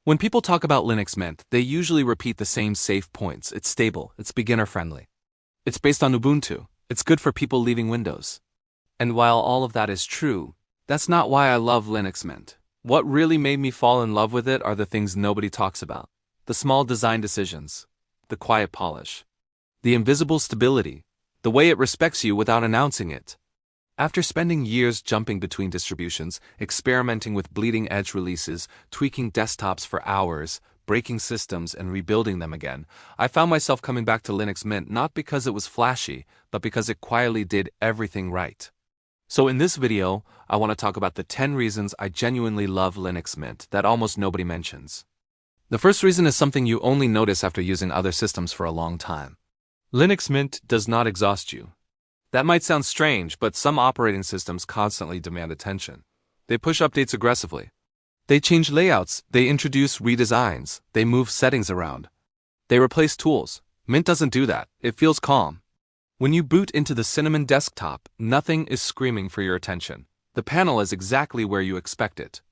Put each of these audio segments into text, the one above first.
When people talk about Linux Mint, they usually repeat the same safe points. It's stable, it's beginner-friendly. It's based on Ubuntu, it's good for people leaving Windows. And while all of that is true, that's not why I love Linux Mint. What really made me fall in love with it are the things nobody talks about. The small design decisions, the quiet polish, the invisible stability, the way it respects you without announcing it. After spending years jumping between distributions, experimenting with bleeding-edge releases, tweaking desktops for hours, breaking systems, and rebuilding them again, I found myself coming back to Linux Mint not because it was flashy, but because it quietly did everything right. So in this video, I want to talk about the 10 reasons I genuinely love Linux Mint that almost nobody mentions. The first reason is something you only notice after using other systems for a long time. Linux Mint does not exhaust you. That might sound strange, but some operating systems constantly demand attention. They push updates aggressively. They change layouts, they introduce redesigns, they move settings around. They replace tools. Mint doesn't do that. It feels calm. When you boot into the Cinnamon desktop, nothing is screaming for your attention. The panel is exactly where you expect it.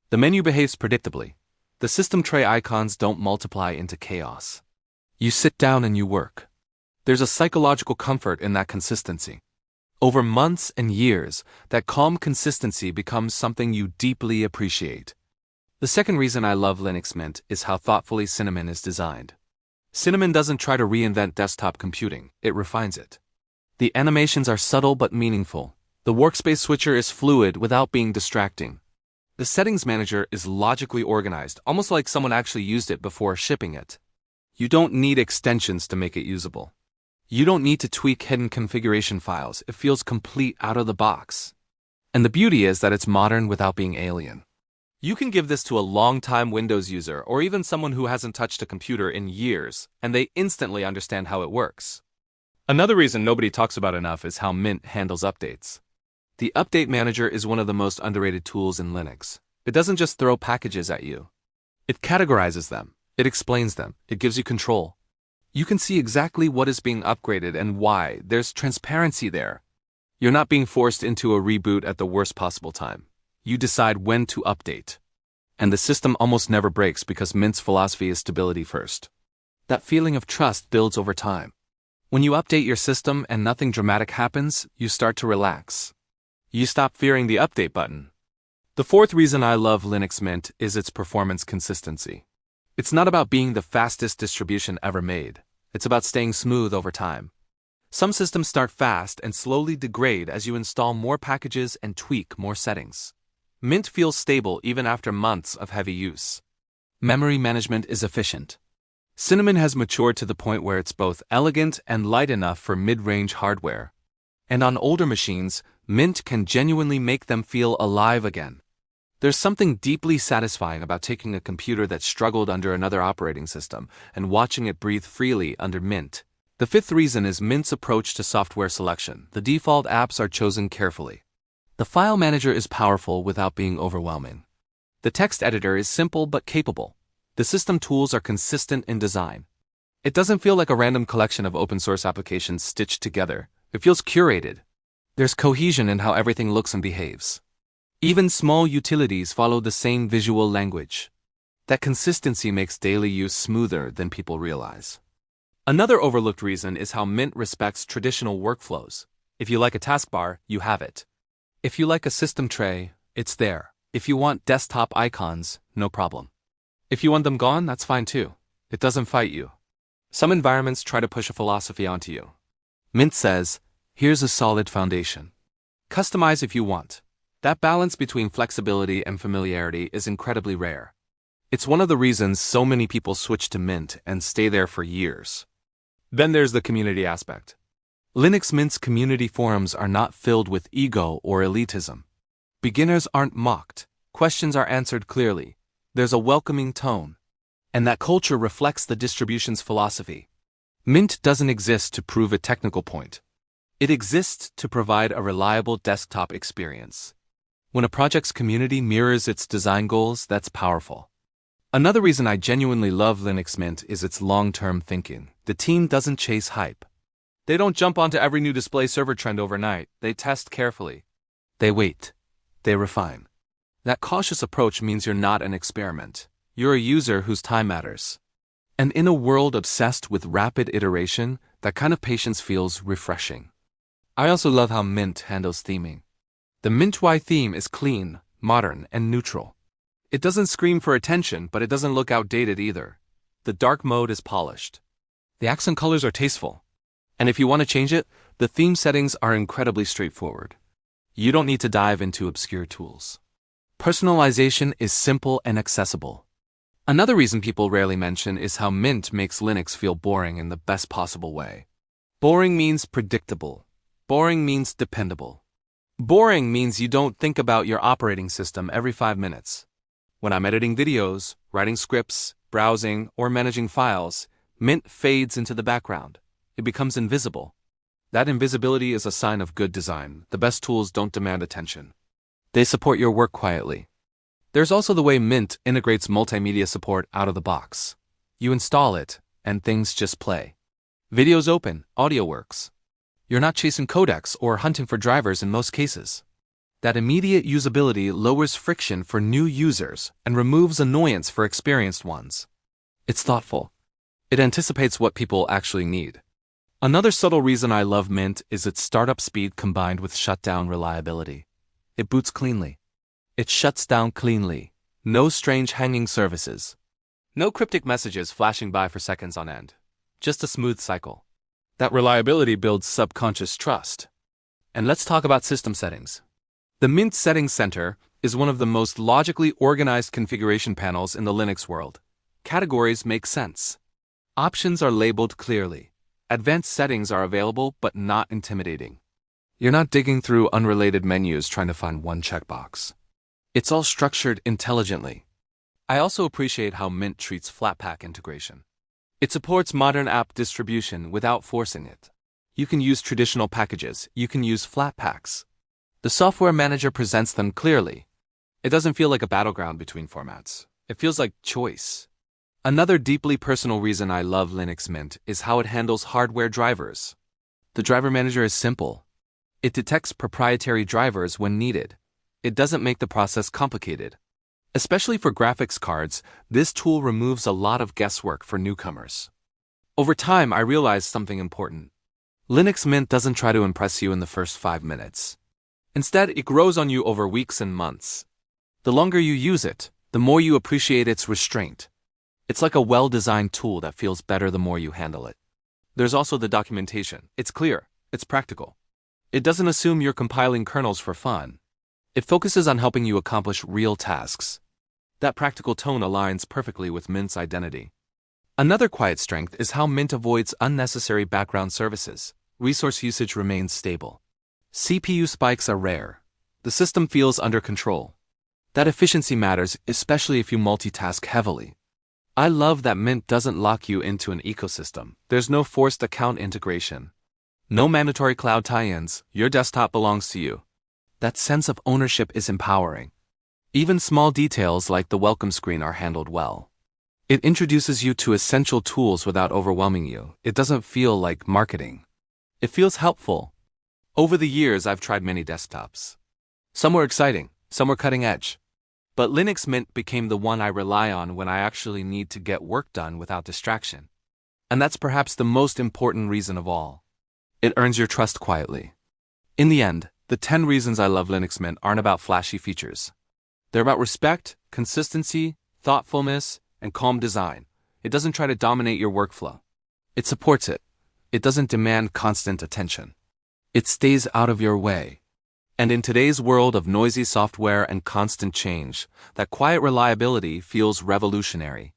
The menu behaves predictably. The system tray icons don't multiply into chaos. You sit down and you work. There's a psychological comfort in that consistency. Over months and years, that calm consistency becomes something you deeply appreciate. The second reason I love Linux Mint is how thoughtfully Cinnamon is designed. Cinnamon doesn't try to reinvent desktop computing, it refines it. The animations are subtle but meaningful. The workspace switcher is fluid without being distracting. The settings manager is logically organized, almost like someone actually used it before shipping it. You don't need extensions to make it usable. You don't need to tweak hidden configuration files. It feels complete out of the box. And the beauty is that it's modern without being alien. You can give this to a long-time Windows user or even someone who hasn't touched a computer in years, and they instantly understand how it works. Another reason nobody talks about enough is how Mint handles updates. The Update Manager is one of the most underrated tools in Linux. It doesn't just throw packages at you. It categorizes them. It explains them. It gives you control. You can see exactly what is being upgraded and why. There's transparency there. You're not being forced into a reboot at the worst possible time. You decide when to update. And the system almost never breaks because Mint's philosophy is stability first. That feeling of trust builds over time. When you update your system and nothing dramatic happens, you start to relax. You stop fearing the update button. The fourth reason I love Linux Mint is its performance consistency. It's not about being the fastest distribution ever made. It's about staying smooth over time. Some systems start fast and slowly degrade as you install more packages and tweak more settings. Mint feels stable even after months of heavy use. Memory management is efficient. Cinnamon has matured to the point where it's both elegant and light enough for mid-range hardware. And on older machines, Mint can genuinely make them feel alive again. There's something deeply satisfying about taking a computer that struggled under another operating system and watching it breathe freely under Mint. The fifth reason is Mint's approach to software selection. The default apps are chosen carefully. The file manager is powerful without being overwhelming. The text editor is simple but capable. The system tools are consistent in design. It doesn't feel like a random collection of open-source applications stitched together. It feels curated. There's cohesion in how everything looks and behaves. Even small utilities follow the same visual language. That consistency makes daily use smoother than people realize. Another overlooked reason is how Mint respects traditional workflows. If you like a taskbar, you have it. If you like a system tray, it's there. If you want desktop icons, no problem. If you want them gone, that's fine too. It doesn't fight you. Some environments try to push a philosophy onto you. Mint says, here's a solid foundation. Customize if you want. That balance between flexibility and familiarity is incredibly rare. It's one of the reasons so many people switch to Mint and stay there for years. Then there's the community aspect. Linux Mint's community forums are not filled with ego or elitism. Beginners aren't mocked. Questions are answered clearly. There's a welcoming tone. And that culture reflects the distribution's philosophy. Mint doesn't exist to prove a technical point. It exists to provide a reliable desktop experience. When a project's community mirrors its design goals, that's powerful. Another reason I genuinely love Linux Mint is its long-term thinking. The team doesn't chase hype. They don't jump onto every new display server trend overnight. They test carefully. They wait. They refine. That cautious approach means you're not an experiment. You're a user whose time matters. And in a world obsessed with rapid iteration, that kind of patience feels refreshing. I also love how Mint handles theming. The Mint UI theme is clean, modern, and neutral. It doesn't scream for attention, but it doesn't look outdated either. The dark mode is polished. The accent colors are tasteful. And if you want to change it, the theme settings are incredibly straightforward. You don't need to dive into obscure tools. Personalization is simple and accessible. Another reason people rarely mention is how Mint makes Linux feel boring in the best possible way. Boring means predictable. Boring means dependable. Boring means you don't think about your operating system every 5 minutes. When I'm editing videos, writing scripts, browsing, or managing files, Mint fades into the background. It becomes invisible. That invisibility is a sign of good design. The best tools don't demand attention. They support your work quietly. There's also the way Mint integrates multimedia support out of the box. You install it, and things just play. Videos open, audio works. You're not chasing codecs or hunting for drivers in most cases. That immediate usability lowers friction for new users and removes annoyance for experienced ones. It's thoughtful. It anticipates what people actually need. Another subtle reason I love Mint is its startup speed combined with shutdown reliability. It boots cleanly. It shuts down cleanly. No strange hanging services. No cryptic messages flashing by for seconds on end. Just a smooth cycle. That reliability builds subconscious trust. And let's talk about system settings. The Mint Settings Center is one of the most logically organized configuration panels in the Linux world. Categories make sense. Options are labeled clearly. Advanced settings are available but not intimidating. You're not digging through unrelated menus trying to find one checkbox. It's all structured intelligently. I also appreciate how Mint treats Flatpak integration. It supports modern app distribution without forcing it. You can use traditional packages, you can use Flatpaks. The software manager presents them clearly. It doesn't feel like a battleground between formats. It feels like choice. Another deeply personal reason I love Linux Mint is how it handles hardware drivers. The driver manager is simple. It detects proprietary drivers when needed. It doesn't make the process complicated. Especially for graphics cards, this tool removes a lot of guesswork for newcomers. Over time, I realized something important. Linux Mint doesn't try to impress you in the first 5 minutes. Instead, it grows on you over weeks and months. The longer you use it, the more you appreciate its restraint. It's like a well-designed tool that feels better the more you handle it. There's also the documentation. It's clear. It's practical. It doesn't assume you're compiling kernels for fun. It focuses on helping you accomplish real tasks. That practical tone aligns perfectly with Mint's identity. Another quiet strength is how Mint avoids unnecessary background services. Resource usage remains stable. CPU spikes are rare. The system feels under control. That efficiency matters, especially if you multitask heavily. I love that Mint doesn't lock you into an ecosystem. There's no forced account integration. No mandatory cloud tie-ins. Your desktop belongs to you. That sense of ownership is empowering. Even small details like the welcome screen are handled well. It introduces you to essential tools without overwhelming you. It doesn't feel like marketing. It feels helpful. Over the years, I've tried many desktops. Some were exciting, some were cutting edge. But Linux Mint became the one I rely on when I actually need to get work done without distraction. And that's perhaps the most important reason of all. It earns your trust quietly. In the end, the 10 reasons I love Linux Mint aren't about flashy features. They're about respect, consistency, thoughtfulness, and calm design. It doesn't try to dominate your workflow. It supports it. It doesn't demand constant attention. It stays out of your way. And in today's world of noisy software and constant change, that quiet reliability feels revolutionary.